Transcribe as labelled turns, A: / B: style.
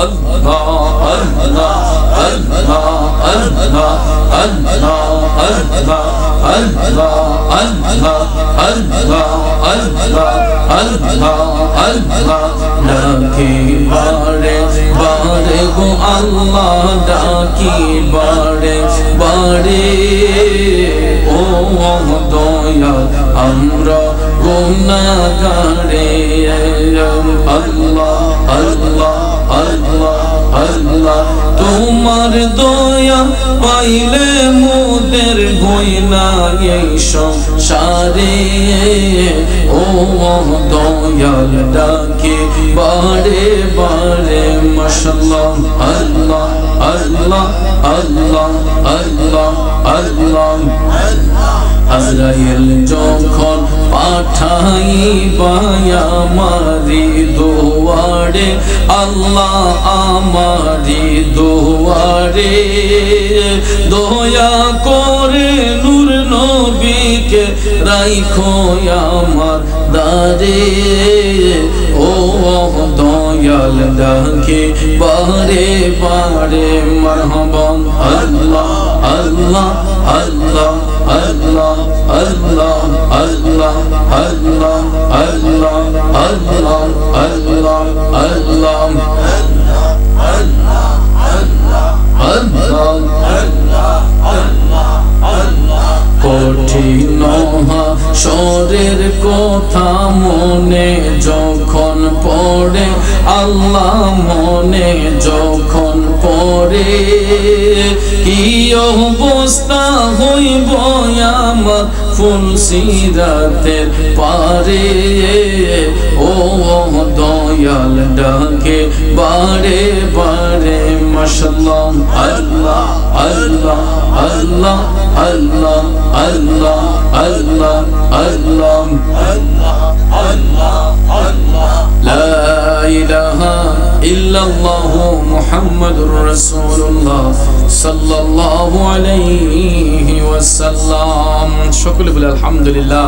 A: আল্লাহ আল্লাহ আল্লাহ আল্লাহ আল্লাহ আল্লাহ আল্লাহ আল্লাহ আল্লাহ আল্লাহ আল্লাহ আল্লাহ ডাকি বারে বারে গো আল্লাহ ডাকি বারে বারে ও দয়াল আমরা গুনাহগারে আল্লাহ আল্লাহ আল্লাহ আল্লাহ তোমার দয়া পাইলে মোদের ভয় না এই সংসারে ও দয়াল ডাকে বারে বারে মাশাআল্লাহ আল্লাহ আল্লাহ আল্লাহ আল্লাহ আল্লাহ আজরাইল যখন পাঠাইবা আমারি দুয়ারে আল্লাহ আমারি দুয়ারে দয়া করে নূর নবীকে রাইখো আমার দারে ও দয়াল ডাকে বারে বারে মারহাবা আল্লাহ আল্লাহ আল্লাহ আল্লাহ আল্লাহ আল্লাহ আল্লাহ আল্লাহ আল্লাহ আল্লাহ আল্লাহ কঠিন হাসরের কথা মনে যখন পড়ে আল্লাহ মনে যখন পড়ে কি অবস্থা হইব আমার ফুলসিরাতের পারে ও দয়াল ডাকে বারে বারে মাশাআল্লাহ আল্লাহ আল্লাহ আল্লাহ আল্লাহ আল্লাহ আল্লাহ আল্লাহ আল্লাহ আল্লাহ লা ইলাহা ইল্লাল্লাহু মুহাম্মাদুর রাসূলুল্লাহ সাল্লাল্লাহু আলাইহি ওয়াসাল্লাম। সকলে বলে আলহামদুলিল্লাহ।